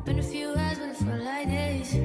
Been a few hours, but it felt like days.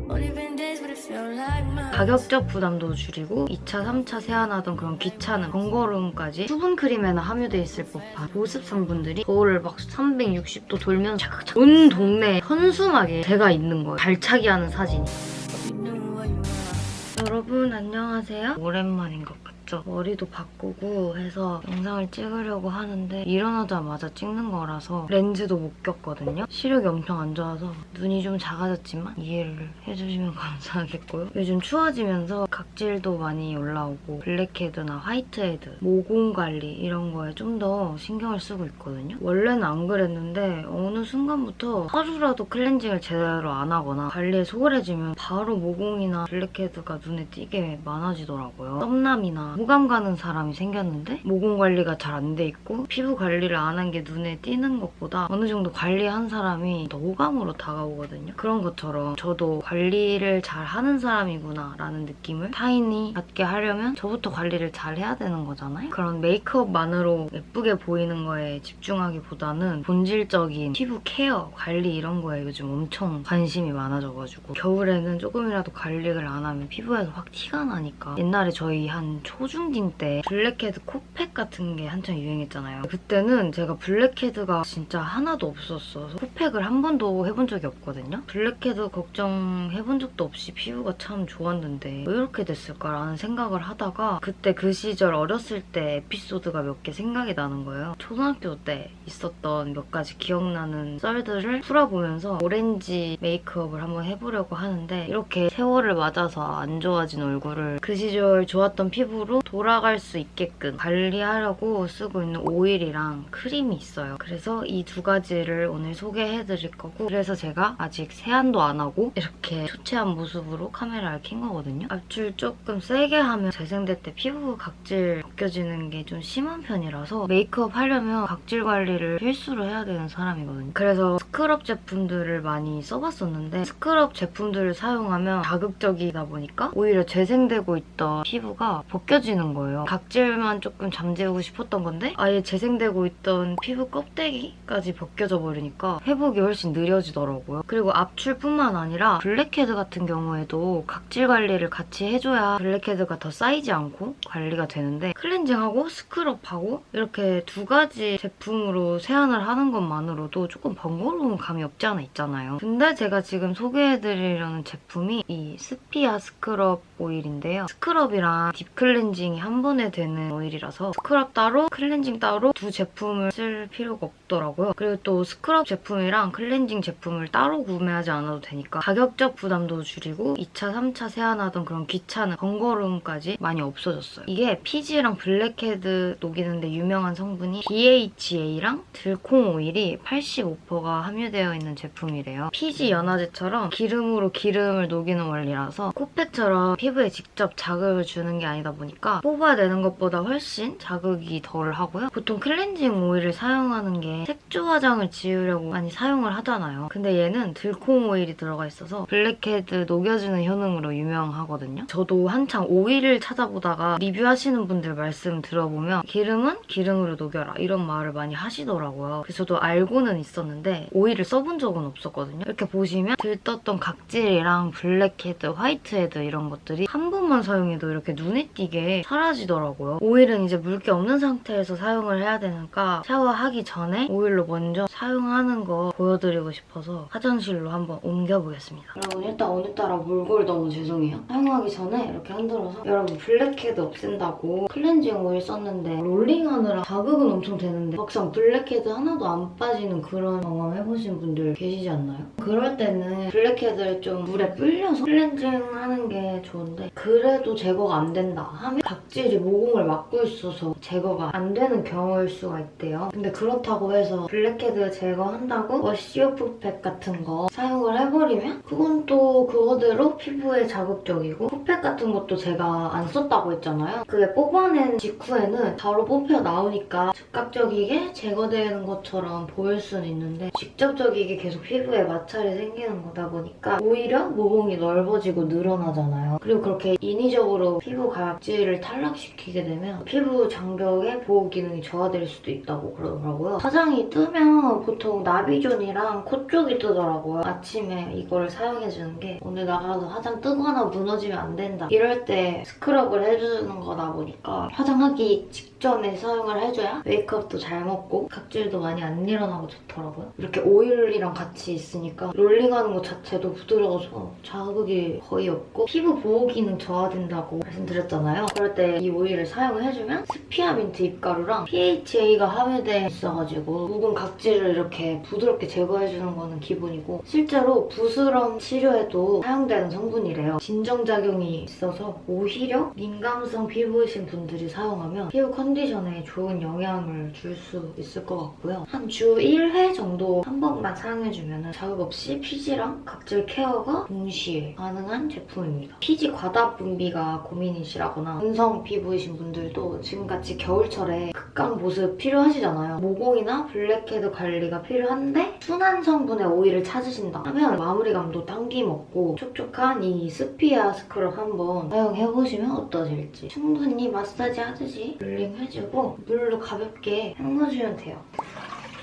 Only been days, but it felt like months. 가격적 부담도 줄이고 2차, 3차 세안하던 그런 귀찮은 번거로움까지 수분 크림에나 함유돼 있을 법한 보습 성분들이 거울을 막 360도 돌면서 착착착 온 동네에 현수막에 제가 있는 거예요. 발차기 하는 사진이. You knew what you were. 여러분 안녕하세요. 오랜만인 것 같죠? 머리도 바꾸고 해서 영상을 찍으려고 하는데 일어나자마자 찍는 거라서 렌즈도 못 꼈거든요. 시력이 엄청 안 좋아서 눈이 좀 작아졌지만 이해를 해주시면 감사하겠고요. 요즘 추워지면서 각질도 많이 올라오고 블랙헤드나 화이트헤드, 모공 관리 이런 거에 좀 더 신경을 쓰고 있거든요. 원래는 안 그랬는데 어느 순간부터 하루라도 클렌징을 제대로 안 하거나 관리에 소홀해지면 바로 모공이나 블랙헤드가 눈에 띄게 많아지더라고요. 썸남이나 호감 가는 사람이 생겼는데 모공 관리가 잘 안 돼 있고 피부 관리를 안 한 게 눈에 띄는 것보다 어느 정도 관리한 사람이 더 호감으로 다가오거든요. 그런 것처럼 저도 관리를 잘 하는 사람이구나 라는 느낌을 타인이 갖게 하려면 저부터 관리를 잘 해야 되는 거잖아요. 그런 메이크업만으로 예쁘게 보이는 거에 집중하기보다는 본질적인 피부 케어, 관리 이런 거에 요즘 엄청 관심이 많아져가지고 겨울에는 조금이라도 관리를 안 하면 피부에서 확 티가 나니까 옛날에 저희 한 초중딩 때 블랙헤드 코팩 같은 게 한창 유행했잖아요. 그때는 제가 블랙헤드가 진짜 하나도 없었어서 코팩을 한 번도 해본 적이 없거든요. 블랙헤드 걱정해본 적도 없이 피부가 참 좋았는데 왜 이렇게 됐을까라는 생각을 하다가 그때 그 시절 어렸을 때 에피소드가 몇 개 생각이 나는 거예요. 초등학교 때 있었던 몇 가지 기억나는 썰들을 풀어보면서 오렌지 메이크업을 한번 해보려고 하는데 이렇게 세월을 맞아서 안 좋아진 얼굴을 그 시절 좋았던 피부로 돌아갈 수 있게끔 관리하려고 쓰고 있는 오일이랑 크림이 있어요. 그래서 이 두 가지를 오늘 소개해드릴 거고 그래서 제가 아직 세안도 안 하고 이렇게 초췌한 모습으로 카메라를 켠 거거든요. 앞줄 조금 세게 하면 재생될 때 피부 각질 벗겨지는 게 좀 심한 편이라서 메이크업 하려면 각질 관리를 필수로 해야 되는 사람이거든요. 그래서 스크럽 제품들을 많이 써봤었는데 스크럽 제품들을 사용하면 자극적이다 보니까 오히려 재생되고 있던 피부가 벗겨지는 거예요. 각질만 조금 잠재우고 싶었던 건데 아예 재생되고 있던 피부 껍데기까지 벗겨져 버리니까 회복이 훨씬 느려지더라고요. 그리고 앞출뿐만 아니라 블랙헤드 같은 경우에도 각질 관리를 같이 해줘야 블랙헤드가 더 쌓이지 않고 관리가 되는데 클렌징하고 스크럽하고 이렇게 두 가지 제품으로 세안을 하는 것만으로도 조금 번거로운 감이 없지 않아 있잖아요. 근데 제가 지금 소개해드리려는 제품이 이 스피아 스크럽 오일인데요. 스크럽이랑 딥 클렌징이 한 번에 되는 오일이라서 스크럽 따로 클렌징 따로 두 제품을 쓸 필요가 없더라고요. 그리고 또 스크럽 제품이랑 클렌징 제품을 따로 구매하지 않아도 되니까 가격적 부담도 줄이고 2차, 3차 세안하던 그런 귀찮은 번거로움까지 많이 없어졌어요. 이게 피지랑 블랙헤드 녹이는데 유명한 성분이 BHA랑 들콩 오일이 85%가 함유되어 있는 제품이래요. 피지 연화제처럼 기름으로 기름을 녹이는 원리라서 코팩처럼 피부에 직접 자극을 주는 게 아니다 보니까 뽑아내는 것보다 훨씬 자극이 덜 하고요. 보통 클렌징 오일을 사용하는 게 색조 화장을 지우려고 많이 사용을 하잖아요. 근데 얘는 들콩 오일이 들어가 있어서 블랙헤드 녹여주는 효능으로 유명하거든요. 저도 한창 오일을 찾아보다가 리뷰하시는 분들 말씀 들어보면 기름은 기름으로 녹여라 이런 말을 많이 하시더라고요. 그래서 저도 알고는 있었는데 오일을 써본 적은 없었거든요. 이렇게 보시면 들떴던 각질이랑 블랙헤드, 화이트헤드 이런 것들이 한 번만 사용해도 이렇게 눈에 띄게 사라지더라고요. 오일은 이제 물기 없는 상태에서 사용을 해야 되니까 샤워하기 전에 오일로 먼저 사용하는 거 보여드리고 싶어서 화장실로 한번 옮겨보겠습니다. 여러분 일단 오늘따라 몰골 너무 죄송해요. 사용하기 전에 이렇게 흔들어서 여러분 블랙헤드 없앤다고 클렌징 오일 썼는데 롤링하느라 자극은 엄청 되는데 막상 블랙헤드 하나도 안 빠지는 그런 경험 해보신 분들 계시지 않나요? 그럴 때는 블랙헤드를 좀 물에 불려서 클렌징하는 게 좋은데 그래도 제거가 안 된다 하면 각질이 모공을 막고 있어서 제거가 안 되는 경우일 수가 있대요. 근데 그렇다고 해서 블랙헤드 제거한다고 워시오프팩 같은 거 사용을 해버리면 그건 또 그거대로 피부에 자극적이고 코팩 같은 것도 제가 안 썼다고 했잖아요. 그게 뽑아낸 직후에는 바로 뽑혀 나오니까 즉각적이게 제거되는 것처럼 보일 수는 있는데 직접적이게 계속 피부에 마찰이 생기는 거다 보니까 오히려 모공이 넓어지고 늘어나잖아요. 그리고 그렇게 인위적으로 피부 각질을 오일을 탈락시키게 되면 피부 장벽의 보호 기능이 저하될 수도 있다고 그러더라고요. 화장이 뜨면 보통 나비존이랑 코 쪽이 뜨더라고요. 아침에 이거를 사용해주는 게 오늘 나가서 화장 뜨거나 무너지면 안 된다. 이럴 때 스크럽을 해주는 거다 보니까 화장하기 직전에 사용을 해줘야 메이크업도 잘 먹고 각질도 많이 안 일어나고 좋더라고요. 이렇게 오일이랑 같이 있으니까 롤링하는 것 자체도 부드러워서 자극이 거의 없고 피부 보호 기능 저하된다고 말씀드렸잖아요. 그럴 때 이 오일을 사용을 해주면 스피아민트 잎가루랑 PHA가 함유되어 있어가지고 묵은 각질을 이렇게 부드럽게 제거해주는 거는 기본이고 실제로 부스럼 치료에도 사용되는 성분이래요. 진정작용이 있어서 오히려 민감성 피부이신 분들이 사용하면 피부 컨디션에 좋은 영향을 줄 수 있을 것 같고요. 한 주 1회 정도 한 번만 사용해주면 자극 없이 피지랑 각질 케어가 동시에 가능한 제품입니다. 피지 과다 분비가 고민이시라거나 건성 피부이신 분들도 지금같이 겨울철에 극강 보습 필요하시잖아요. 모공이나 블랙헤드 관리가 필요한데 순한 성분의 오일을 찾으신다 하면 마무리감도 당김없고 촉촉한 이 스피아 스크럽 한번 사용해보시면 어떠실지. 충분히 마사지 하듯이 롤링 해주고 물로 가볍게 헹궈주면 돼요.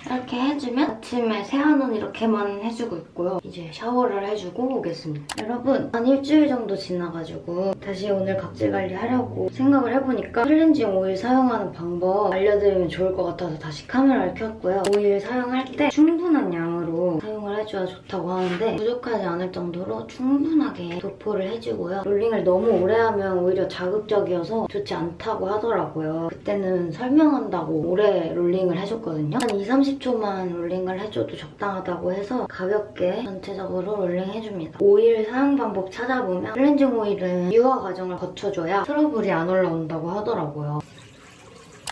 이렇게 해주면 아침에 세안은 이렇게만 해주고 있고요. 이제 샤워를 해주고 오겠습니다. 여러분, 한 일주일 정도 지나가지고 다시 오늘 각질 관리하려고 생각을 해보니까 클렌징 오일 사용하는 방법 알려드리면 좋을 것 같아서 다시 카메라를 켰고요. 오일 사용할 때 충분한 양으로 사용을 해줘야 좋다고 하는데 부족하지 않을 정도로 충분하게 도포를 해주고요. 롤링을 너무 오래 하면 오히려 자극적이어서 좋지 않다고 하더라고요. 그때는 설명한다고 오래 롤링을 해줬거든요. 한 20-30초만 롤링을 해줘도 적당하다고 해서 가볍게 전체적으로 롤링해줍니다. 오일 사용 방법 찾아보면 클렌징 오일은 유화 과정을 거쳐줘야 트러블이 안 올라온다고 하더라고요.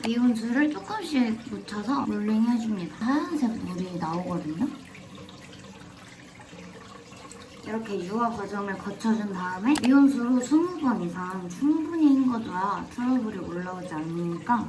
미온수를 조금씩 묻혀서 롤링해줍니다. 하얀색 물이 나오거든요. 이렇게 유화 과정을 거쳐준 다음에 미온수로 20번 이상 충분히 헹궈줘야 트러블이 올라오지 않으니까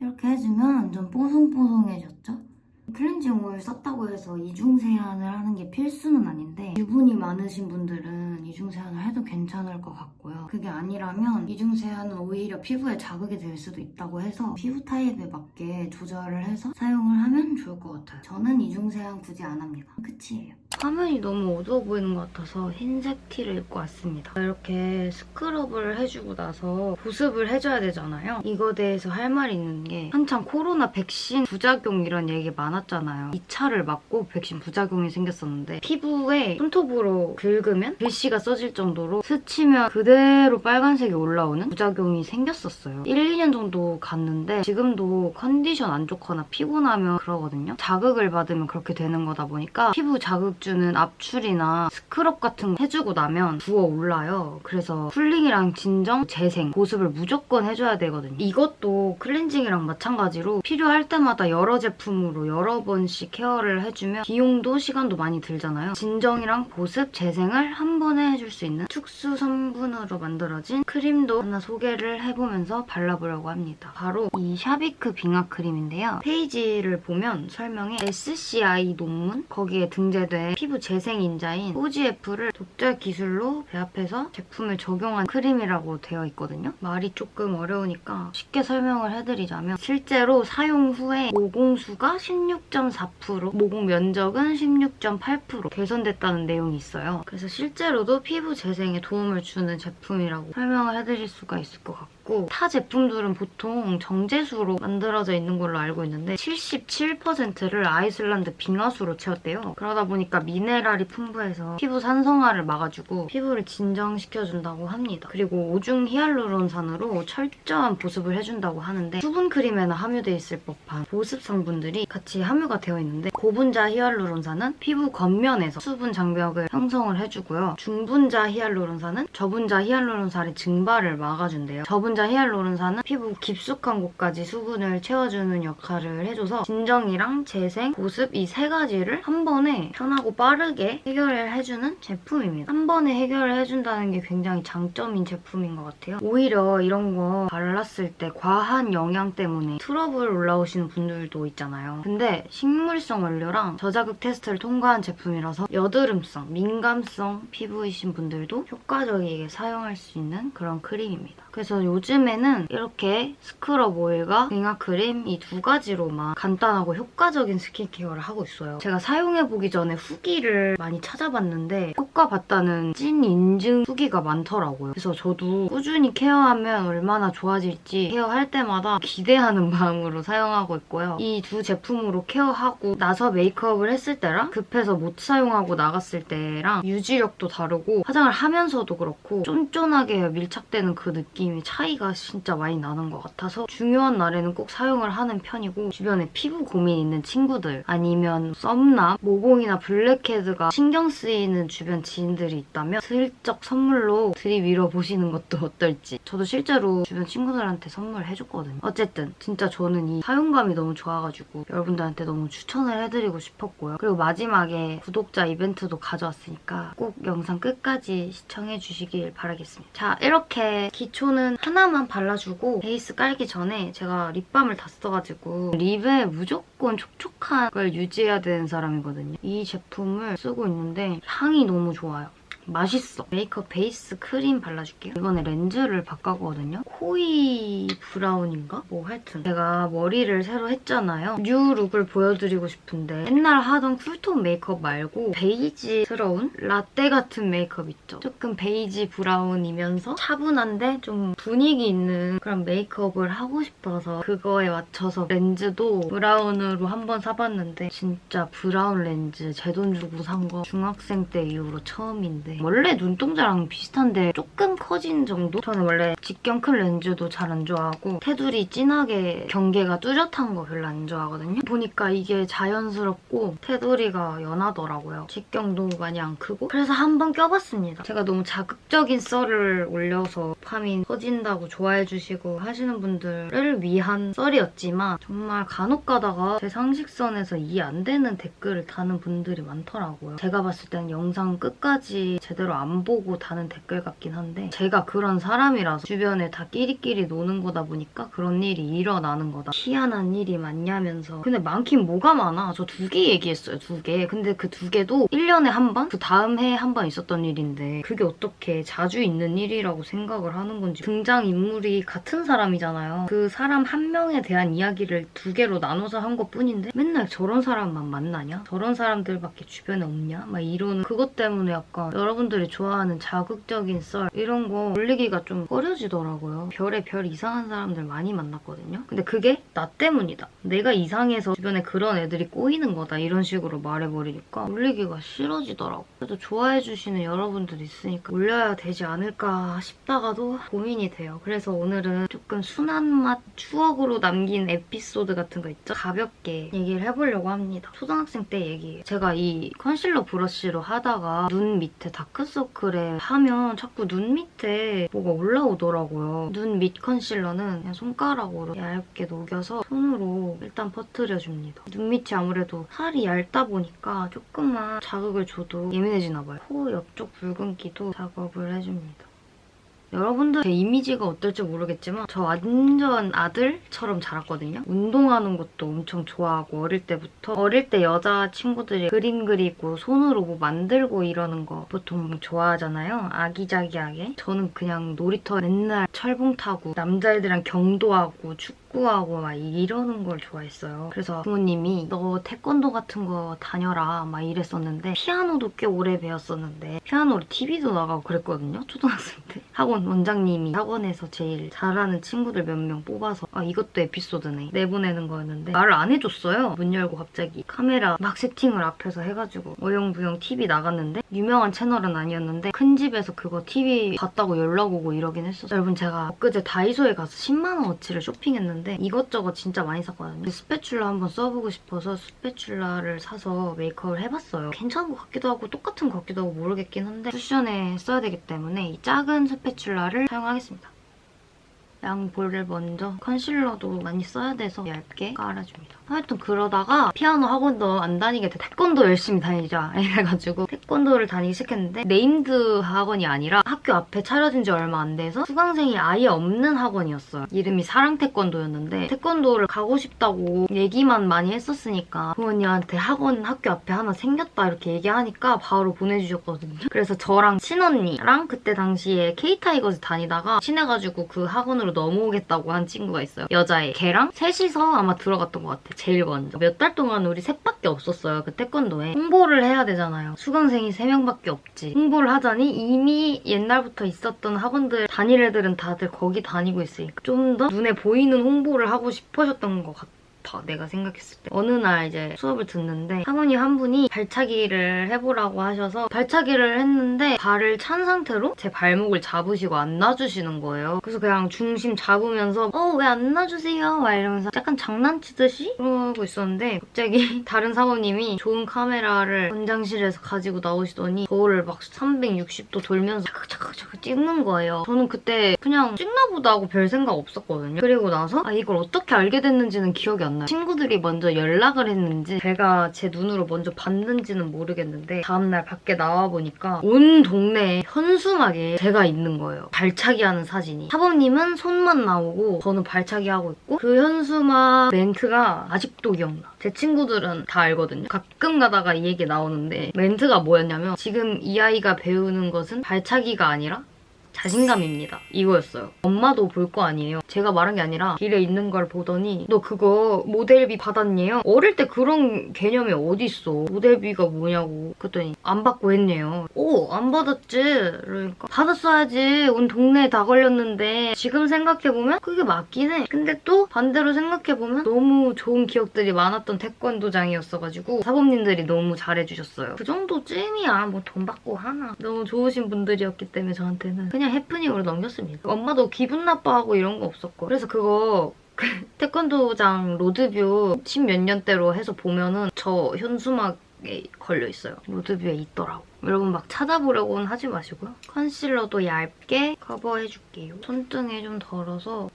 이렇게 해주면 완전 뽀송뽀송해졌죠? 클렌징 오일 썼다고 해서 이중 세안을 하는 게 필수는 아닌데 유분이 많으신 분들은 이중 세안을 해도 괜찮을 것 같고요. 그게 아니라면 이중 세안은 오히려 피부에 자극이 될 수도 있다고 해서 피부 타입에 맞게 조절을 해서 사용을 하면 좋을 것 같아요. 저는 이중 세안 굳이 안 합니다. 끝이에요. 화면이 너무 어두워 보이는 것 같아서 흰색 티를 입고 왔습니다. 이렇게 스크럽을 해주고 나서 보습을 해줘야 되잖아요. 이거에 대해서 할 말이 있는 게 한창 코로나 백신 부작용 이런 얘기 많았잖아요. 2차를 맞고 백신 부작용이 생겼었는데 피부에 손톱으로 긁으면 글씨가 써질 정도로 스치면 그대로 빨간색이 올라오는 부작용이 생겼었어요. 1-2년 정도 갔는데 지금도 컨디션 안 좋거나 피곤하면 그러거든요. 자극을 받으면 그렇게 되는 거다 보니까 피부 자극 주는 압출이나 스크럽 같은 거 해주고 나면 부어올라요. 그래서 쿨링이랑 진정, 재생, 보습을 무조건 해줘야 되거든요. 이것도 클렌징이랑 마찬가지로 필요할 때마다 여러 제품으로 여러 번씩 케어를 해주면 비용도 시간도 많이 들잖아요. 진정이랑 보습, 재생을 한 번에 해줄 수 있는 특수 성분으로 만들어진 크림도 하나 소개를 해보면서 발라보려고 합니다. 바로 이 샤비크 빙하 크림인데요. 페이지를 보면 설명에 SCI 논문 거기에 등재된 피부 재생인자인 OGF를 독자 기술로 배합해서 제품에 적용한 크림이라고 되어 있거든요. 말이 조금 어려우니까 쉽게 설명을 해드리자면 실제로 사용 후에 모공수가 16.4%, 모공 면적은 16.8% 개선됐다는 내용이 있어요. 그래서 실제로도 피부 재생에 도움을 주는 제품이라고 설명을 해드릴 수가 있을 것 같고 타 제품들은 보통 정제수로 만들어져 있는 걸로 알고 있는데 77%를 아이슬란드 빙하수로 채웠대요. 그러다 보니까 미네랄이 풍부해서 피부 산성화를 막아주고 피부를 진정시켜준다고 합니다. 그리고 오중 히알루론산으로 철저한 보습을 해준다고 하는데 수분 크림에나 함유돼 있을 법한 보습 성분들이 같이 함유가 되어 있는데 고분자 히알루론산은 피부 겉면에서 수분 장벽을 형성을 해주고요. 중분자 히알루론산은 저분자 히알루론산의 증발을 막아준대요. 저분자 유전자 히알루론산은 피부 깊숙한 곳까지 수분을 채워주는 역할을 해줘서 진정이랑 재생, 보습 이 3가지를 한 번에 편하고 빠르게 해결을 해주는 제품입니다. 한 번에 해결을 해준다는 게 굉장히 장점인 제품인 것 같아요. 오히려 이런 거 발랐을 때 과한 영양 때문에 트러블 올라오시는 분들도 있잖아요. 근데 식물성 원료랑 저자극 테스트를 통과한 제품이라서 여드름성, 민감성 피부이신 분들도 효과적이게 사용할 수 있는 그런 크림입니다. 그래서 요즘에는 이렇게 스크럽 오일과 링아 크림 이 2가지로만 간단하고 효과적인 스킨케어를 하고 있어요. 제가 사용해보기 전에 후기를 많이 찾아봤는데 효과 봤다는 찐 인증 후기가 많더라고요. 그래서 저도 꾸준히 케어하면 얼마나 좋아질지 케어할 때마다 기대하는 마음으로 사용하고 있고요. 이 2 제품으로 케어하고 나서 메이크업을 했을 때랑 급해서 못 사용하고 나갔을 때랑 유지력도 다르고 화장을 하면서도 그렇고 쫀쫀하게 밀착되는 그 느낌이 차이가 진짜 많이 나는 것 같아서 중요한 날에는 꼭 사용을 하는 편이고 주변에 피부 고민 있는 친구들 아니면 썸남, 모공이나 블랙헤드가 신경 쓰이는 주변 지인들이 있다면 슬쩍 선물로 들이밀어 보시는 것도 어떨지. 저도 실제로 주변 친구들한테 선물해줬거든요. 어쨌든 진짜 저는 이 사용감이 너무 좋아가지고 여러분들한테 너무 추천을 해드리고 싶었고요. 그리고 마지막에 구독자 이벤트도 가져왔으니까 꼭 영상 끝까지 시청해주시길 바라겠습니다. 자, 이렇게 기초는 하나만 발라주고 베이스 깔기 전에 제가 립밤을 다 써가지고 립에 무조건 촉촉한 걸 유지해야 되는 사람이거든요. 이 제품을 쓰고 있는데 향이 너무 좋아요. 맛있어. 메이크업 베이스 크림 발라줄게요. 이번에 렌즈를 바꿨거든요. 코이 브라운인가? 뭐 하여튼 제가 머리를 새로 했잖아요. 뉴 룩을 보여드리고 싶은데 옛날 하던 쿨톤 메이크업 말고 베이지스러운 라떼 같은 메이크업 있죠? 조금 베이지 브라운이면서 차분한데 좀 분위기 있는 그런 메이크업을 하고 싶어서 그거에 맞춰서 렌즈도 브라운으로 한번 사봤는데 진짜 브라운 렌즈 제 돈 주고 산 거 중학생 때 이후로 처음인데 원래 눈동자랑 비슷한데 조금 커진 정도? 저는 원래 직경 큰 렌즈도 잘 안 좋아하고 테두리 진하게 경계가 뚜렷한 거 별로 안 좋아하거든요. 보니까 이게 자연스럽고 테두리가 연하더라고요. 직경도 많이 안 크고 그래서 한번 껴봤습니다. 제가 너무 자극적인 썰을 올려서 도파민 터진다고 좋아해주시고 하시는 분들을 위한 썰이었지만 정말 간혹 가다가 제 상식선에서 이해 안 되는 댓글을 다는 분들이 많더라고요. 제가 봤을 때는 영상 끝까지 제대로 안 보고 다는 댓글 같긴 한데 제가 그런 사람이라서 주변에 다 끼리끼리 노는 거다 보니까 그런 일이 일어나는 거다. 희한한 일이 많냐면서. 근데 많긴 뭐가 많아. 저 2개 얘기했어요. 2개. 근데 그 2개도 1년에 한 번? 그 다음 해에 한 번 있었던 일인데 그게 어떻게 자주 있는 일이라고 생각을 하는 건지. 등장인물이 같은 사람이잖아요. 그 사람 한 명에 대한 이야기를 2개로 나눠서 한 것뿐인데 맨날 저런 사람만 만나냐? 저런 사람들밖에 주변에 없냐? 막 이러는 그것 때문에 약간 여러분들이 좋아하는 자극적인 썰 이런 거 올리기가 좀 꺼려지더라고요. 별의 별 이상한 사람들 많이 만났거든요. 근데 그게 나 때문이다. 내가 이상해서 주변에 그런 애들이 꼬이는 거다. 이런 식으로 말해버리니까 올리기가 싫어지더라고. 그래도 좋아해주시는 여러분들 있으니까 올려야 되지 않을까 싶다가도 고민이 돼요. 그래서 오늘은 조금 순한 맛 추억으로 남긴 에피소드 같은 거 있죠? 가볍게 얘기를 해보려고 합니다. 초등학생 때 얘기예요. 제가 이 컨실러 브러쉬로 하다가 눈 밑에 다크서클에 하면 자꾸 눈 밑에 뭐가 올라오더라고요. 눈 밑 컨실러는 그냥 손가락으로 얇게 녹여서 손으로 일단 퍼뜨려줍니다. 눈 밑이 아무래도 살이 얇다 보니까 조금만 자극을 줘도 예민해지나 봐요. 코 옆쪽 붉은기도 작업을 해줍니다. 여러분들 제 이미지가 어떨지 모르겠지만 저 완전 아들처럼 자랐거든요. 운동하는 것도 엄청 좋아하고 어릴 때 여자 친구들이 그림 그리고 손으로 뭐 만들고 이러는 거 보통 좋아하잖아요. 아기자기하게. 저는 그냥 놀이터 맨날 철봉 타고 남자애들이랑 경도하고 축구하고 막 이러는 걸 좋아했어요. 그래서 부모님이 너 태권도 같은 거 다녀라 막 이랬었는데 피아노도 꽤 오래 배웠었는데 피아노로 TV도 나가고 그랬거든요. 초등학생 때. 학원 원장님이 학원에서 제일 잘하는 친구들 몇 명 뽑아서 이것도 에피소드네 내보내는 거였는데 말을 안 해줬어요. 문 열고 갑자기 카메라 막 세팅을 앞에서 해가지고 어영부영 TV 나갔는데 유명한 채널은 아니었는데 큰 집에서 그거 TV 봤다고 연락 오고 이러긴 했었어요. 여러분 제가 엊그제 다이소에 가서 10만 원어치를 쇼핑했는데 이것저것 진짜 많이 샀거든요. 스패츌라 한번 써보고 싶어서 스패츌라를 사서 메이크업을 해봤어요. 괜찮은 것 같기도 하고 똑같은 것 같기도 하고 모르겠긴 한데 쿠션에 써야 되기 때문에 이 작은 스패츌라를 사용하겠습니다. 양볼을 먼저 컨실러도 많이 써야 돼서 얇게 깔아줍니다. 하여튼 그러다가 피아노 학원도 안 다니게 돼. 태권도 열심히 다니자 이래가지고 태권도를 다니기 시작했는데 네임드 학원이 아니라 학교 앞에 차려진 지 얼마 안 돼서 수강생이 아예 없는 학원이었어요. 이름이 사랑태권도였는데 태권도를 가고 싶다고 얘기만 많이 했었으니까 부모님한테 학원 학교 앞에 하나 생겼다 이렇게 얘기하니까 바로 보내주셨거든요. 그래서 저랑 친언니랑 그때 당시에 K타이거즈 다니다가 친해가지고 그 학원으로 넘어오겠다고 한 친구가 있어요. 여자애. 걔랑 셋이서 아마 들어갔던 것 같아. 제일 먼저. 몇 달 동안 우리 셋밖에 없었어요. 그 태권도에. 홍보를 해야 되잖아요. 수강생이 3명밖에 없지. 홍보를 하자니 이미 옛날부터 있었던 학원들 다닐 애들은 다들 거기 다니고 있으니까 좀 더 눈에 보이는 홍보를 하고 싶으셨던 것 같아. 내가 생각했을 때. 어느 날 이제 수업을 듣는데 사모님 한 분이 발차기를 해보라고 하셔서 발차기를 했는데 발을 찬 상태로 제 발목을 잡으시고 안 놔주시는 거예요. 그래서 그냥 중심 잡으면서 왜 안 놔주세요? 막 이러면서 약간 장난치듯이 그러고 있었는데 갑자기 다른 사모님이 좋은 카메라를 원장실에서 가지고 나오시더니 저를 막 360도 돌면서 차크차크차크 찍는 거예요. 저는 그때 그냥 찍나 보다 하고 별 생각 없었거든요. 그리고 나서 이걸 어떻게 알게 됐는지는 기억이 안 나요. 친구들이 먼저 연락을 했는지 제가 제 눈으로 먼저 봤는지는 모르겠는데 다음날 밖에 나와보니까 온 동네에 현수막에 제가 있는 거예요. 발차기 하는 사진이. 사범님은 손만 나오고 저는 발차기 하고 있고 그 현수막 멘트가 아직도 기억나. 제 친구들은 다 알거든요. 가끔 가다가 이 얘기 나오는데 멘트가 뭐였냐면 지금 이 아이가 배우는 것은 발차기가 아니라 자신감입니다. 이거였어요. 엄마도 볼 거 아니에요. 제가 말한 게 아니라 길에 있는 걸 보더니 너 그거 모델비 받았네요? 어릴 때 그런 개념이 어딨어. 모델비가 뭐냐고. 그랬더니 안 받고 했네요. 안 받았지. 그러니까 받았어야지. 온 동네에 다 걸렸는데 지금 생각해보면 그게 맞긴 해. 근데 또 반대로 생각해보면 너무 좋은 기억들이 많았던 태권도장이었어가지고 사범님들이 너무 잘해주셨어요. 그 정도 쯤이야. 뭐 돈 받고 하나. 너무 좋으신 분들이었기 때문에 저한테는 그냥 해프닝으로 넘겼습니다. 엄마도 기분 나빠하고 이런 거 없었고. 그래서 그거 태권도장 로드뷰 10몇 년대로 해서 보면은 저 현수막에 걸려있어요. 로드뷰에 있더라고. 여러분 막 찾아보려고는 하지 마시고요. 컨실러도 얇게 커버해줄게요. 손등에 좀 덜어서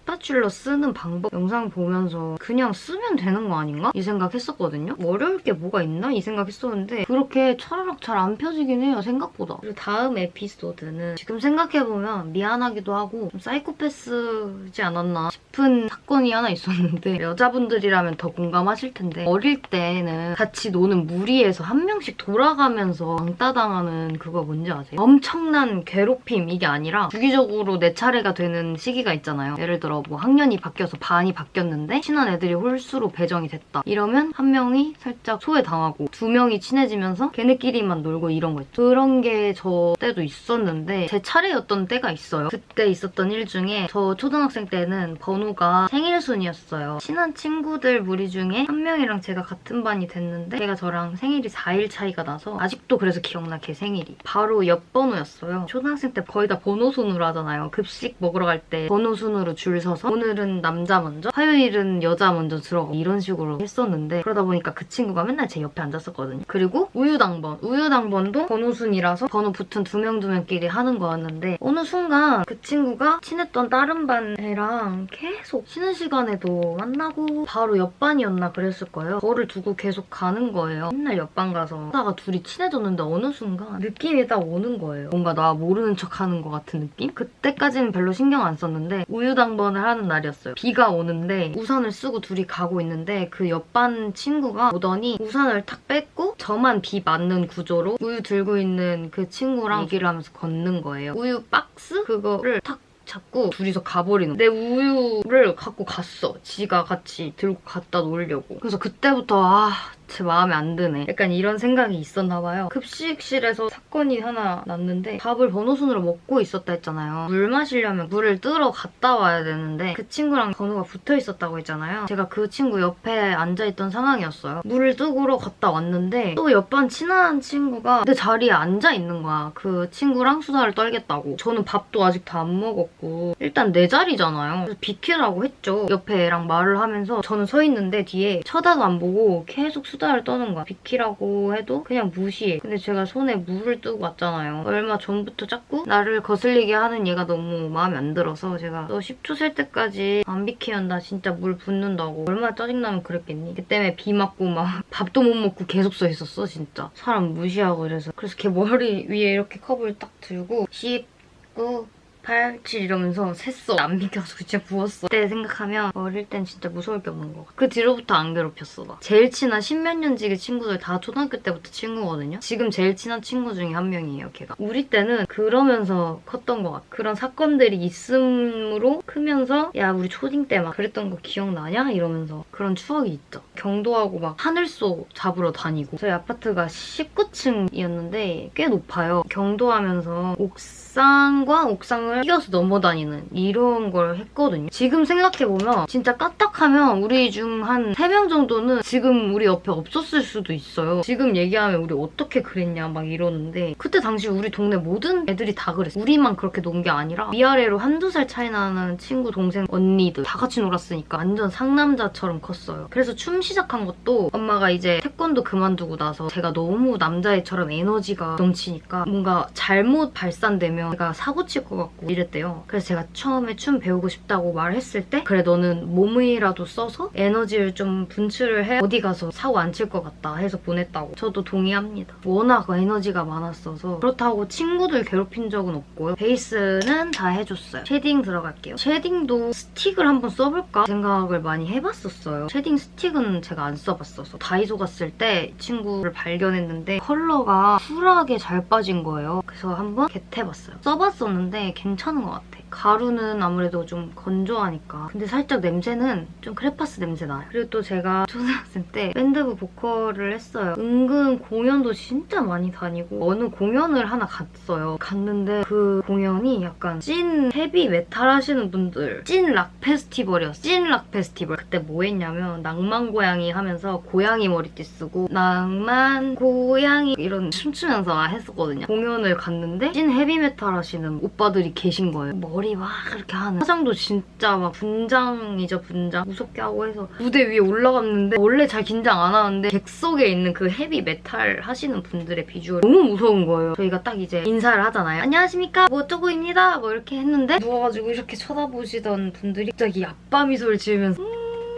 스파츌러 쓰는 방법 영상 보면서 그냥 쓰면 되는 거 아닌가? 이 생각했었거든요. 어려울 게 뭐가 있나? 이 생각했었는데 그렇게 차라락 잘 안 펴지긴 해요, 생각보다. 그리고 다음 에피소드는 지금 생각해보면 미안하기도 하고 좀 사이코패스지 않았나 싶은 사건이 하나 있었는데 여자분들이라면 더 공감하실 텐데 어릴 때는 같이 노는 무리에서 한 명씩 돌아가면서 왕따당하는 그거 뭔지 아세요? 엄청난 괴롭힘 이게 아니라 주기적으로 내 차례가 되는 시기가 있잖아요. 예를 들어 뭐 학년이 바뀌어서 반이 바뀌었는데 친한 애들이 홀수로 배정이 됐다. 이러면 한 명이 살짝 소외당하고 두 명이 친해지면서 걔네끼리만 놀고 이런 거 있죠. 그런 게 저 때도 있었는데 제 차례였던 때가 있어요. 그때 있었던 일 중에 저 초등학생 때는 번호가 생일순이었어요. 친한 친구들 무리 중에 한 명이랑 제가 같은 반이 됐는데 걔가 저랑 생일이 4일 차이가 나서 아직도 그래서 기억나 걔 생일이. 바로 옆 번호였어요. 초등학생 때 거의 다 번호 순으로 하잖아요. 급식 먹으러 갈 때 번호 순으로 줄 서서 오늘은 남자 먼저, 화요일은 여자 먼저 들어가고 이런 식으로 했었는데 그러다 보니까 그 친구가 맨날 제 옆에 앉았었거든요. 그리고 우유당번도 번호순이라서 번호 붙은 두 명끼리 하는 거였는데 어느 순간 그 친구가 친했던 다른 반 애랑 계속 쉬는 시간에도 만나고 바로 옆반이었나 그랬을 거예요. 저를 두고 계속 가는 거예요. 맨날 옆반 가서 하다가 둘이 친해졌는데 어느 순간 느낌이 딱 오는 거예요. 뭔가 나 모르는 척 하는 것 같은 느낌? 그때까지는 별로 신경 안 썼는데 우유당번을 하는 날이었어요. 비가 오는데 우산을 쓰고 둘이 가고 있는데 그 옆반 친구가 오더니 우산을 탁 뺐고 저만 비 맞는 구조로 우유 들고 있는 그 친구랑 얘기를 하면서 걷는 거예요. 우유 박스? 그거를 탁 잡고 둘이서 가버리는 내 우유를 갖고 갔어. 지가 같이 들고 갖다 놓으려고. 그래서 그때부터 제 마음에 안 드네. 약간 이런 생각이 있었나 봐요. 급식실에서 사건이 하나 났는데 밥을 번호순으로 먹고 있었다 했잖아요. 물 마시려면 물을 뜨러 갔다 와야 되는데 그 친구랑 번호가 붙어 있었다고 했잖아요. 제가 그 친구 옆에 앉아있던 상황이었어요. 물을 뜨고러 갔다 왔는데 또 옆반 친한 친구가 내 자리에 앉아있는 거야. 그 친구랑 수다를 떨겠다고. 저는 밥도 아직 다 안 먹었고 일단 내 자리잖아요. 그래서 비키라고 했죠. 옆에 애랑 말을 하면서 저는 서 있는데 뒤에 쳐다도 안 보고 계속 수다를 떠는 거야. 비키라고 해도 그냥 무시해. 근데 제가 손에 물을 뜨고 왔잖아요. 얼마 전부터 자꾸 나를 거슬리게 하는 얘가 너무 마음에 안 들어서 제가 너 10초 셀 때까지 안 비키면 나 진짜 물 붓는다고. 얼마나 짜증나면 그랬겠니? 걔 때문에 비 맞고 막 밥도 못 먹고 계속 써 있었어 진짜. 사람 무시하고 이래서. 그래서 걔 머리 위에 이렇게 컵을 딱 들고 10, 9, 8, 7 이러면서 셌어. 안 비켜서 진짜 부었어. 그때 생각하면 어릴 땐 진짜 무서울 게 없는 거 같아. 그 뒤로부터 안 괴롭혔어 나. 제일 친한 십몇 년 지기 친구들 다 초등학교 때부터 친구거든요. 지금 제일 친한 친구 중에 한 명이에요 걔가. 우리 때는 그러면서 컸던 것 같아. 그런 사건들이 있음으로 크면서 야 우리 초딩 때 막 그랬던 거 기억나냐? 이러면서 그런 추억이 있죠. 경도하고 막 하늘소 잡으러 다니고. 저희 아파트가 19층이었는데 꽤 높아요. 경도하면서 옥상과 옥상을 뛰어서 넘어다니는 이런 걸 했거든요. 지금 생각해보면 진짜 까딱하면 우리 중 한 3명 정도는 지금 우리 옆에 없었을 수도 있어요. 지금 얘기하면 우리 어떻게 그랬냐 막 이러는데 그때 당시 우리 동네 모든 애들이 다 그랬어. 우리만 그렇게 논 게 아니라 위아래로 한두 살 차이 나는 친구, 동생, 언니들 다 같이 놀았으니까 완전 상남자처럼 컸어요. 그래서 춤 시작한 것도 엄마가 이제 태권도 그만두고 나서 제가 너무 남자애처럼 에너지가 넘치니까 뭔가 잘못 발산되면 제가 사고 칠 것 같고 이랬대요. 그래서 제가 처음에 춤 배우고 싶다고 말했을 때 그래 너는 몸이라도 써서 에너지를 좀 분출을 해 어디 가서 사고 안 칠 것 같다 해서 보냈다고. 저도 동의합니다. 워낙 에너지가 많았어서. 그렇다고 친구들 괴롭힌 적은 없고요. 베이스는 다 해줬어요. 쉐딩 들어갈게요. 쉐딩도 스틱을 한번 써볼까 생각을 많이 해봤었어요. 쉐딩 스틱은 제가 안 써봤어서 다이소 갔을 때 친구를 발견했는데 컬러가 쿨하게 잘 빠진 거예요. 그래서 한번 겟해봤어요. 써봤었는데 괜찮은 것 같아. 가루는 아무래도 좀 건조하니까. 근데 살짝 냄새는 좀 크레파스 냄새 나요. 그리고 또 제가 초등학생 때 밴드부 보컬을 했어요. 은근 공연도 진짜 많이 다니고 어느 공연을 하나 갔어요. 갔는데 그 공연이 약간 찐 헤비 메탈 하시는 분들 찐 락 페스티벌이었어요. 찐 락 페스티벌. 그때 뭐 했냐면 낭만 고양이 하면서 고양이 머리띠 쓰고 낭만 고양이 이런 춤추면서 했었거든요. 공연을 갔는데 찐 헤비 메탈 하시는 오빠들이 계신 거예요. 머리 막 그렇게 하는. 화장도 진짜 막 분장이죠 분장. 무섭게 하고 해서 무대 위에 올라갔는데 원래 잘 긴장 안 하는데 객석에 있는 그 헤비 메탈 하시는 분들의 비주얼 너무 무서운 거예요. 저희가 딱 이제 인사를 하잖아요. 안녕하십니까 뭐 어쩌고입니다 뭐 이렇게 했는데 누워가지고 이렇게 쳐다보시던 분들이 갑자기 아빠 미소를 지으면서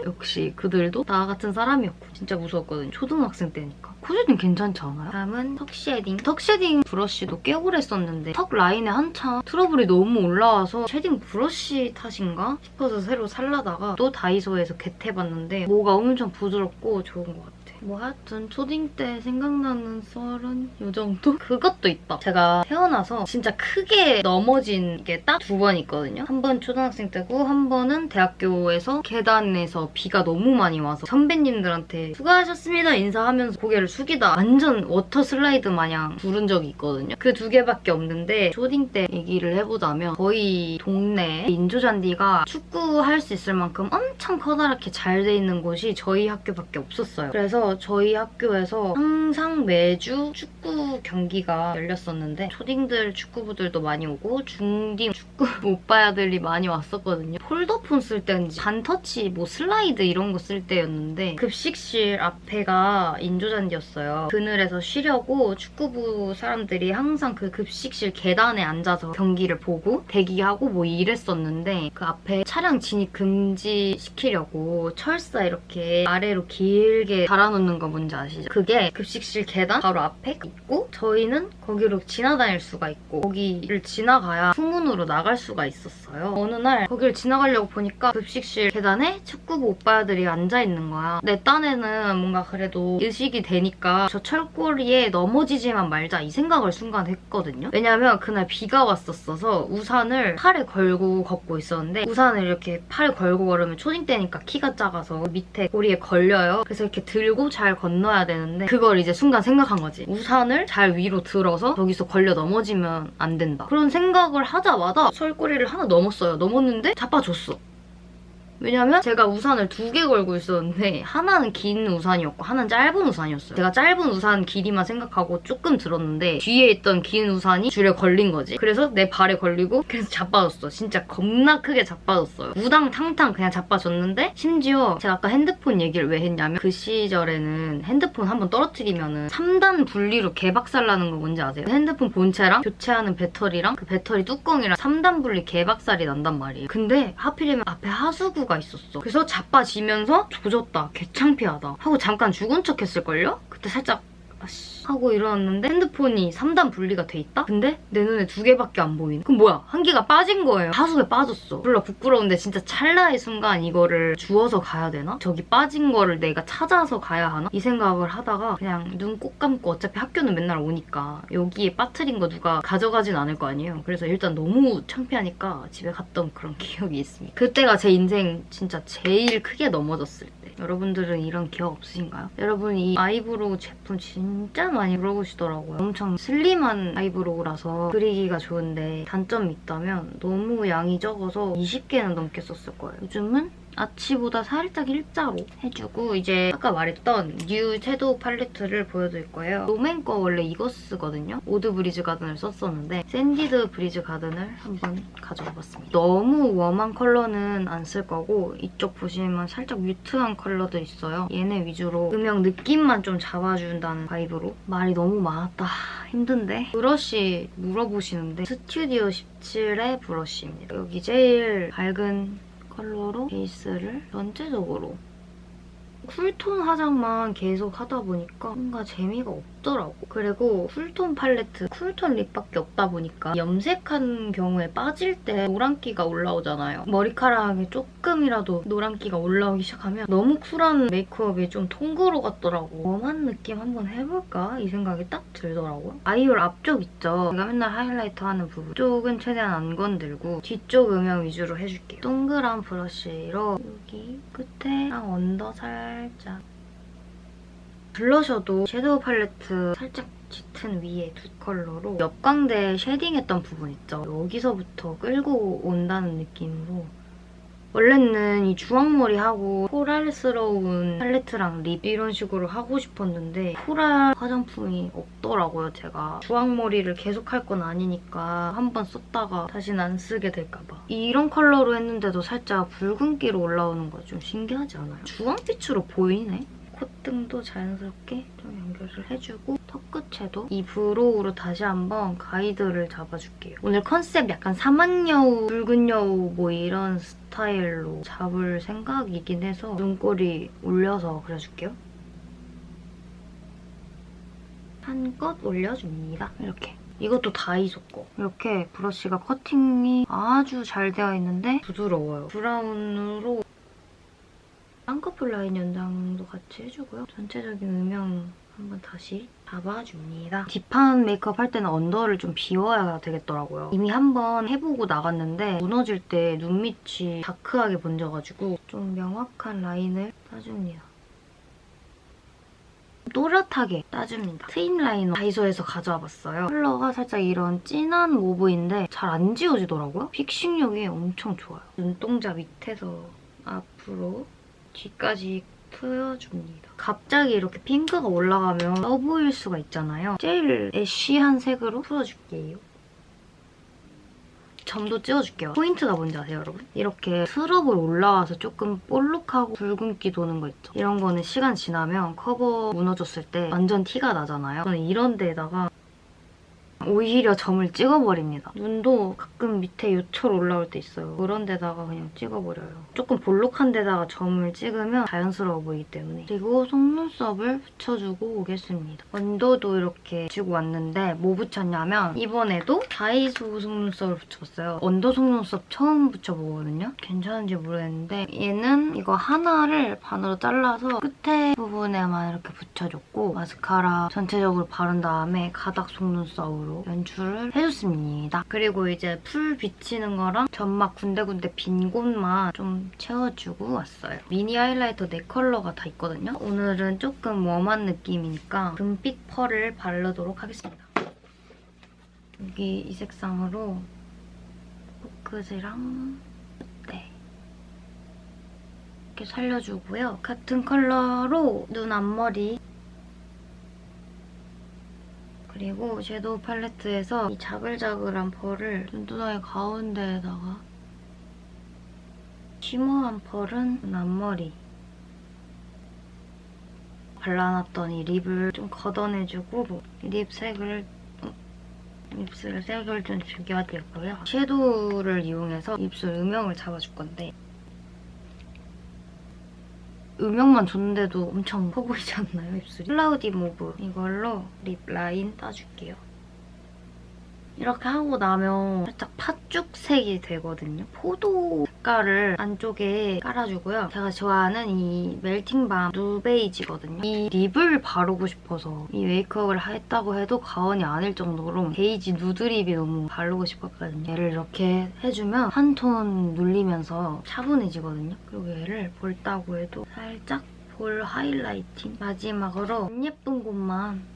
역시 그들도 나 같은 사람이었고 진짜 무서웠거든요. 초등학생 때니까. 코쉐딩 괜찮지 않아요? 다음은 턱 쉐딩. 턱 쉐딩 브러쉬도 꽤 오래 썼는데 턱 라인에 한참 트러블이 너무 올라와서 쉐딩 브러쉬 탓인가 싶어서 새로 살라다가 또 다이소에서 겟해봤는데 뭐가 엄청 부드럽고 좋은 것 같아요. 뭐 하여튼 초딩 때 생각나는 썰은 요 정도? 그것도 있다. 제가 태어나서 진짜 크게 넘어진 게 딱 2번 있거든요. 한 번 초등학생 때고 한 번은 대학교에서 계단에서 비가 너무 많이 와서 선배님들한테 수고하셨습니다 인사하면서 고개를 숙이다 완전 워터 슬라이드 마냥 부른 적이 있거든요. 그 2개밖에 없는데 초딩 때 얘기를 해보자면 거의 동네 인조잔디가 축구할 수 있을 만큼 엄청 커다랗게 잘 돼 있는 곳이 저희 학교밖에 없었어요. 그래서 저희 학교에서 항상 매주 축구 경기가 열렸었는데 초딩들 축구부들도 많이 오고 중딩 축구 오빠야들이 많이 왔었거든요. 폴더폰 쓸 때인지 반터치 뭐 슬라이드 이런 거 쓸 때였는데 급식실 앞에가 인조잔디였어요. 그늘에서 쉬려고 축구부 사람들이 항상 그 급식실 계단에 앉아서 경기를 보고 대기하고 뭐 이랬었는데 그 앞에 차량 진입 금지시키려고 철사 이렇게 아래로 길게 달아놓는 거 뭔지 아시죠? 그게 급식실 계단 바로 앞에 있고 저희는 거기로 지나다닐 수가 있고 거기를 지나가야 후문으로 나갈 수가 있었어요. 어느 날 거기를 지나가려고 보니까 급식실 계단에 축구부 오빠들이 앉아있는 거야. 내 딴에는 뭔가 그래도 의식이 되니까 저 철골이에 넘어지지만 말자 이 생각을 순간 했거든요. 왜냐면 그날 비가 왔었어서 우산을 팔에 걸고 걷고 있었는데 우산을 이렇게 팔에 걸고 걸으면 초딩 때니까 키가 작아서 밑에 고리에 걸려요. 그래서 이렇게 들고 잘 건너야 되는데 그걸 이제 순간 생각한 거지. 우산을 잘 위로 들어서 저기서 걸려 넘어지면 안 된다. 그런 생각을 하자마자 철고리를 하나 넘었어요. 넘었는데 자빠졌어. 왜냐면 제가 우산을 2개 걸고 있었는데 하나는 긴 우산이었고 하나는 짧은 우산이었어요. 제가 짧은 우산 길이만 생각하고 조금 들었는데 뒤에 있던 긴 우산이 줄에 걸린 거지. 그래서 내 발에 걸리고 그래서 자빠졌어. 진짜 겁나 크게 자빠졌어요. 우당탕탕 그냥 자빠졌는데 심지어 제가 아까 핸드폰 얘기를 왜 했냐면 그 시절에는 핸드폰 한번 떨어뜨리면은 3단 분리로 개박살 나는 거 뭔지 아세요? 핸드폰 본체랑 교체하는 배터리랑 그 배터리 뚜껑이랑 3단 분리 개박살이 난단 말이에요. 근데 하필이면 앞에 하수구가 있었어. 그래서 자빠지면서 조졌다. 개창피하다. 하고 잠깐 죽은 척 했을걸요? 그때 살짝 아씨 하고 일어났는데 핸드폰이 3단 분리가 돼 있다? 근데 내 눈에 2개밖에 안 보이네. 그럼 뭐야? 한 개가 빠진 거예요. 하수구에 빠졌어. 몰라 부끄러운데 진짜 찰나의 순간 이거를 주워서 가야 되나? 저기 빠진 거를 내가 찾아서 가야 하나? 이 생각을 하다가 그냥 눈 꼭 감고 어차피 학교는 맨날 오니까 여기에 빠뜨린 거 누가 가져가진 않을 거 아니에요. 그래서 일단 너무 창피하니까 집에 갔던 그런 기억이 있습니다. 그때가 제 인생 진짜 제일 크게 넘어졌을 때. 여러분들은 이런 기억 없으신가요? 여러분 이 아이브로우 제품 진짜 많이 물어보시더라고요. 엄청 슬림한 아이브로우라서 그리기가 좋은데 단점이 있다면 너무 양이 적어서 20개는 넘게 썼을 거예요. 요즘은 아치보다 살짝 일자로 해주고 이제 아까 말했던 뉴 섀도우 팔레트를 보여드릴 거예요. 롬앤 거 원래 이거 쓰거든요. 오드 브리즈 가든을 썼었는데 샌디드 브리즈 가든을 한번 가져와봤습니다. 너무 웜한 컬러는 안 쓸 거고 이쪽 보시면 살짝 뮤트한 컬러도 있어요. 얘네 위주로 음영 느낌만 좀 잡아준다는 바이브로. 말이 너무 많았다. 힘든데? 브러쉬 물어보시는데 스튜디오 17의 브러쉬입니다. 여기 제일 밝은 컬러로 베이스를 전체적으로 쿨톤 화장만 계속 하다 보니까 뭔가 재미가 없더라고. 그리고 쿨톤 팔레트, 쿨톤 립밖에 없다 보니까 염색한 경우에 빠질 때 노란기가 올라오잖아요. 머리카락에 조금이라도 노란기가 올라오기 시작하면 너무 쿨한 메이크업이 좀 통그로 같더라고. 웜한 느낌 한번 해볼까? 이 생각이 딱 들더라고요. 아이홀 앞쪽 있죠? 제가 맨날 하이라이터 하는 부분 쪽은 최대한 안 건들고 뒤쪽 음영 위주로 해줄게요. 동그란 브러쉬로 여기 끝에랑 언더 살짝 블러셔도 섀도우 팔레트 살짝 짙은 위에 두 컬러로 옆광대 쉐딩했던 부분 있죠? 여기서부터 끌고 온다는 느낌으로 원래는 이 주황머리하고 코랄스러운 팔레트랑 립 이런 식으로 하고 싶었는데 코랄 화장품이 없더라고요, 제가. 주황머리를 계속 할 건 아니니까 한번 썼다가 다시는 안 쓰게 될까봐. 이런 컬러로 했는데도 살짝 붉은기로 올라오는 거 좀 신기하지 않아요? 주황빛으로 보이네? 콧등도 자연스럽게 좀 연결을 해주고 턱끝에도 이 브로우로 다시 한번 가이드를 잡아줄게요. 오늘 컨셉 약간 사막여우, 붉은 여우 뭐 이런 스타일로 잡을 생각이긴 해서 눈꼬리 올려서 그려줄게요. 한껏 올려줍니다. 이렇게. 이것도 다이소 거. 이렇게 브러쉬가 커팅이 아주 잘 되어 있는데 부드러워요. 브라운으로 쌍꺼풀 라인 연장도 같이 해주고요. 전체적인 음영 한번 다시 잡아줍니다. 딥한 메이크업 할 때는 언더를 좀 비워야 되겠더라고요. 이미 한번 해보고 나갔는데 무너질 때 눈밑이 다크하게 번져가지고 좀 명확한 라인을 따줍니다. 또렷하게 따줍니다. 트임 라이너 다이소에서 가져와봤어요. 컬러가 살짝 이런 진한 모브인데 잘 안 지워지더라고요. 픽싱력이 엄청 좋아요. 눈동자 밑에서 앞으로 뒤까지 펴줍니다. 갑자기 이렇게 핑크가 올라가면 떠 보일 수가 있잖아요. 제일 애쉬한 색으로 풀어줄게요. 점도 찍어줄게요. 포인트가 뭔지 아세요, 여러분? 이렇게 스럽을 올라와서 조금 볼록하고 붉은기 도는 거 있죠? 이런 거는 시간 지나면 커버 무너졌을 때 완전 티가 나잖아요. 저는 이런 데에다가 오히려 점을 찍어버립니다. 눈도 가끔 밑에 요철 올라올 때 있어요. 그런 데다가 그냥 찍어버려요. 조금 볼록한 데다가 점을 찍으면 자연스러워 보이기 때문에. 그리고 속눈썹을 붙여주고 오겠습니다. 언더도 이렇게 붙이고 왔는데 뭐 붙였냐면 이번에도 다이소 속눈썹을 붙였어요. 언더 속눈썹 처음 붙여보거든요. 괜찮은지 모르겠는데 얘는 이거 하나를 반으로 잘라서 끝에 부분에만 이렇게 붙여줬고 마스카라 전체적으로 바른 다음에 가닥 속눈썹으로 연출을 해줬습니다. 그리고 이제 풀 비치는 거랑 점막 군데군데 빈 곳만 좀 채워주고 왔어요. 미니 하이라이터 4컬러가 다 있거든요. 오늘은 조금 웜한 느낌이니까 금빛 펄을 바르도록 하겠습니다. 여기 이 색상으로 코끝이랑 네. 이렇게 살려주고요. 같은 컬러로 눈 앞머리 그리고 섀도우 팔레트에서 이 자글자글한 펄을 눈두덩이 가운데에다가 쉬머한 펄은 눈 앞머리 발라놨던 이 립을 좀 걷어내주고 립색을 좀 죽여드리고요. 섀도우를 이용해서 입술 음영을 잡아줄 건데 음영만 줬는데도 엄청 커 보이지 않나요, 입술이? 클라우디 모브 이걸로 립 라인 따줄게요. 이렇게 하고 나면 살짝 팥죽색이 되거든요. 포도 색깔을 안쪽에 깔아주고요. 제가 좋아하는 이 멜팅밤 누베이지거든요. 이 립을 바르고 싶어서 이 메이크업을 했다고 해도 과언이 아닐 정도로 베이지 누드립이 너무 바르고 싶었거든요. 얘를 이렇게 해주면 한 톤 눌리면서 차분해지거든요. 그리고 얘를 볼다고 해도 살짝 볼 하이라이팅. 마지막으로 안 예쁜 곳만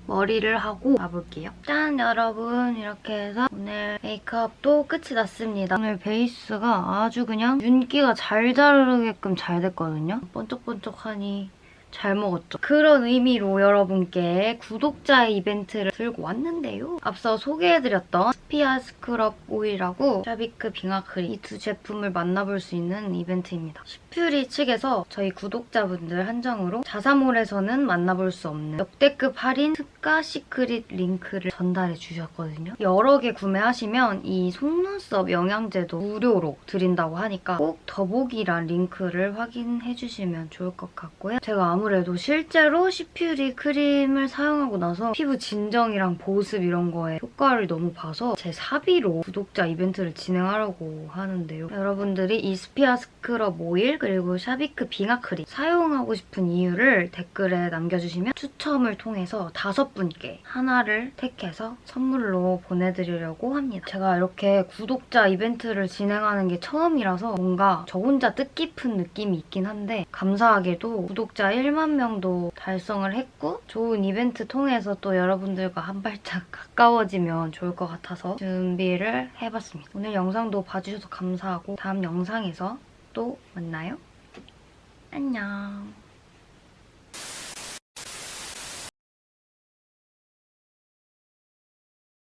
머리를 하고 와볼게요. 짠! 여러분 이렇게 해서 오늘 메이크업도 끝이 났습니다. 오늘 베이스가 아주 그냥 윤기가 잘 자르게끔 잘 됐거든요. 번쩍번쩍하니 잘 먹었죠. 그런 의미로 여러분께 구독자의 이벤트를 들고 왔는데요. 앞서 소개해드렸던 스피아 스크럽 오일하고 샤비크 빙하크림 이 두 제품을 만나볼 수 있는 이벤트입니다. 시퓨리 측에서 저희 구독자분들 한정으로 자사몰에서는 만나볼 수 없는 역대급 할인 특가 시크릿 링크를 전달해 주셨거든요. 여러 개 구매하시면 이 속눈썹 영양제도 무료로 드린다고 하니까 꼭 더보기란 링크를 확인해 주시면 좋을 것 같고요. 제가 아무래도 실제로 시퓨리 크림을 사용하고 나서 피부 진정이랑 보습 이런 거에 효과를 너무 봐서 제 사비로 구독자 이벤트를 진행하려고 하는데요. 여러분들이 이 스피아 스크럽 오일 그리고 샤비크 빙하크림 사용하고 싶은 이유를 댓글에 남겨주시면 추첨을 통해서 5분께 하나를 택해서 선물로 보내드리려고 합니다. 제가 이렇게 구독자 이벤트를 진행하는 게 처음이라서 뭔가 저 혼자 뜻깊은 느낌이 있긴 한데 감사하게도 구독자 1만 명도 달성을 했고 좋은 이벤트 통해서 또 여러분들과 한 발짝 가까워지면 좋을 것 같아서 준비를 해봤습니다. 오늘 영상도 봐주셔서 감사하고 다음 영상에서 또 만나요. 안녕.